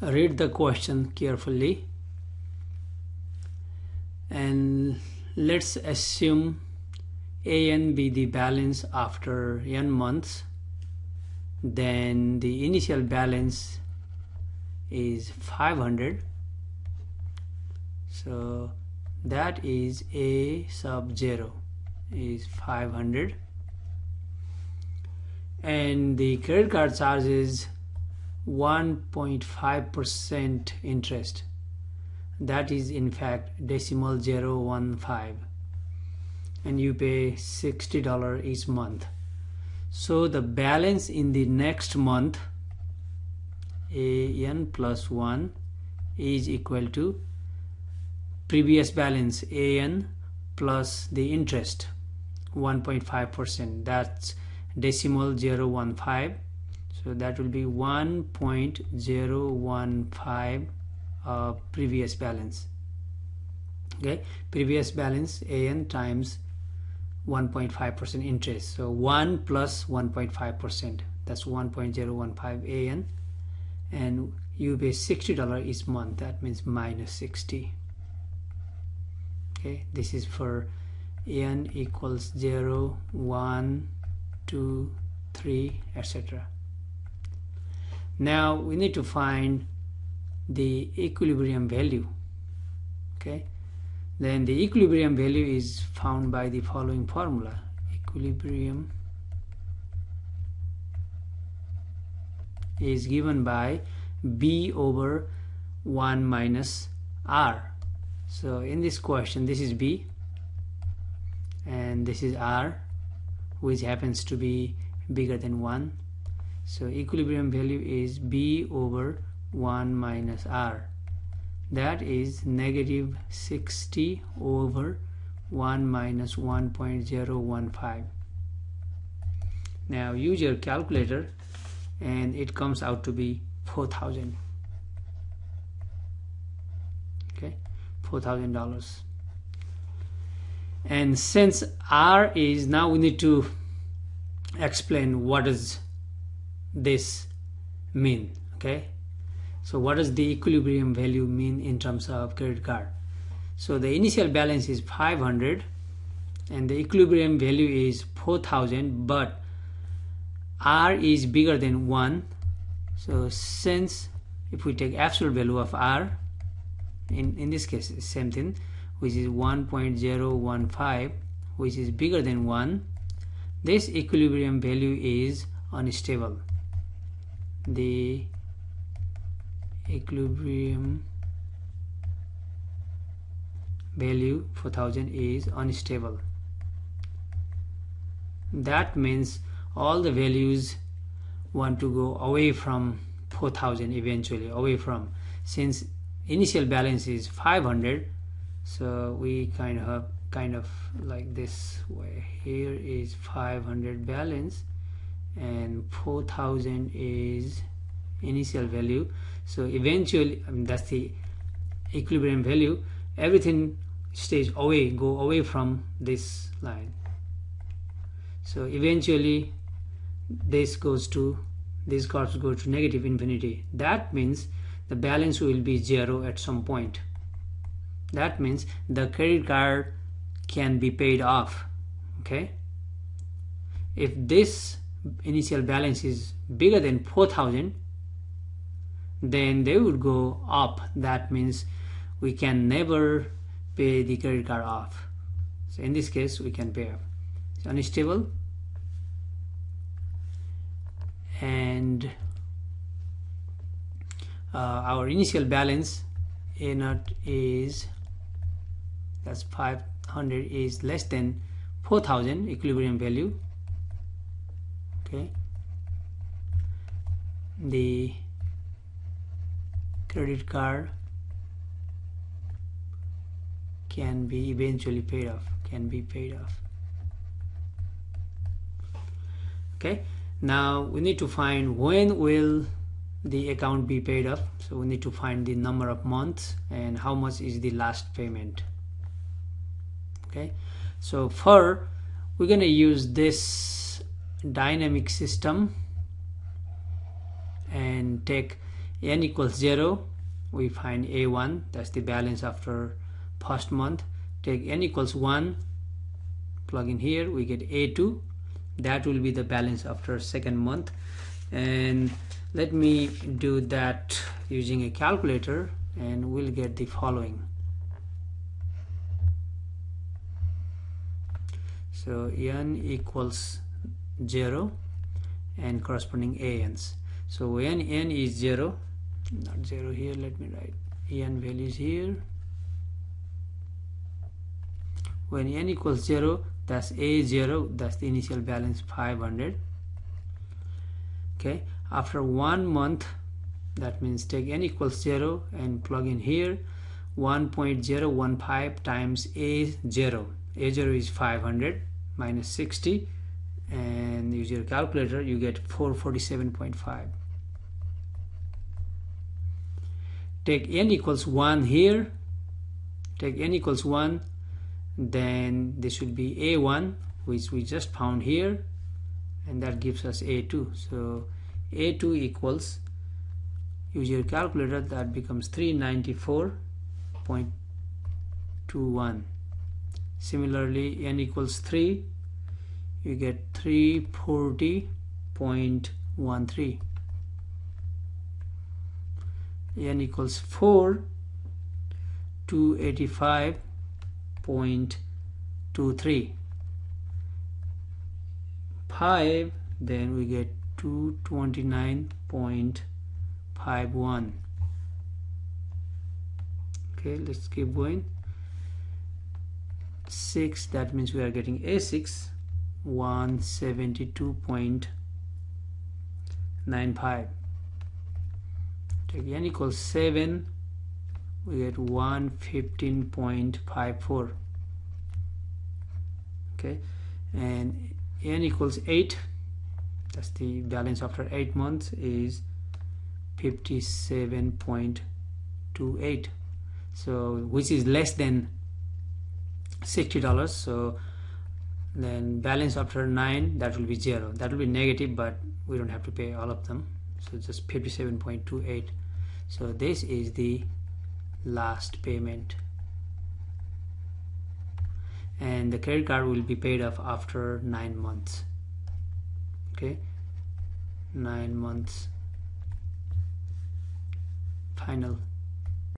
read the question carefully, and let's assume AN be the balance after n months. Then the initial balance is 500, so that is A sub 0 is 500, and the credit card charges 1.5% interest. That is in fact decimal 0.15, and you pay $60 each month. So the balance in the next month, AN plus 1, is equal to previous balance AN plus the interest 1.5%. That's decimal 0.15. So that will be 1.015 previous balance. Okay, previous balance AN times 1.5% interest. So 1 plus 1.5%, that's 1.015 AN, and you pay $60 each month. That means minus 60. Okay, this is for N equals 0, 1, 2, 3, etc. Now we need to find the equilibrium value. Okay, then the equilibrium value is found by the following formula. Equilibrium is given by B over 1 minus R. So in this question, this is B and this is R, which happens to be bigger than 1. So equilibrium value is B over 1 minus R. That is negative 60 over 1 minus 1.015. Now use your calculator and it comes out to be 4,000. Okay, $4,000. And since R is, now we need to explain what does this mean. Okay, so what does the equilibrium value mean in terms of credit card? So the initial balance is 500 and the equilibrium value is 4,000, but R is bigger than 1. So since if we take absolute value of R, in this case same thing, which is 1.015, which is bigger than 1, this equilibrium value is unstable. The equilibrium value 4,000 is unstable. That means all the values want to go away from 4,000 eventually, away from, since initial balance is 500, so we kind of like this way. Here is 500 balance and 4,000 is initial value. So eventually, that's the equilibrium value. Everything stays away, go away from this line. So eventually these curves go to negative infinity. That means the balance will be 0 at some point. That means the credit card can be paid off. Okay, if this initial balance is bigger than 4,000, then they would go up. That means we can never pay the credit card off. So in this case we can pay off. It's unstable, and our initial balance A0 is, that's 500, is less than 4,000 equilibrium value. Okay, the credit card can be eventually paid off, Okay, now we need to find when will the account be paid off. So we need to find the number of months and how much is the last payment. Okay, so we're going to use this dynamic system and take n equals 0, we find A1, that's the balance after first month. Take n equals 1, plug in here, we get A2, that will be the balance after second month. And let me do that using a calculator, and we'll get the following. So n equals 0 and corresponding ANs. So when n is 0, not 0 here, let me write n values here. When n equals 0, that's A0, that's the initial balance 500. Okay, after 1 month, that means take n equals 0 and plug in here 1.015 times A0. A0 is 500 minus 60, and use your calculator, you get 447.5. Take n equals 1 here, take n equals 1, then this should be A1, which we just found here, and that gives us A2. So A2 equals, use your calculator, that becomes 394.21. Similarly, n equals 3, you get 340.13. n equals 4, 285.23. 5, then we get 229.51. Okay, let's keep going. 6, that means we are getting A6, 172.95. Take n equals 7, we get 115.54. Okay, and n equals 8, that's the balance after 8 months, is 57.28. so which is less than $60. So then balance after 9, that will be 0, that will be negative, but we don't have to pay all of them, so just 57.28. so this is the last payment, and the credit card will be paid off after 9 months. Okay, 9 months final.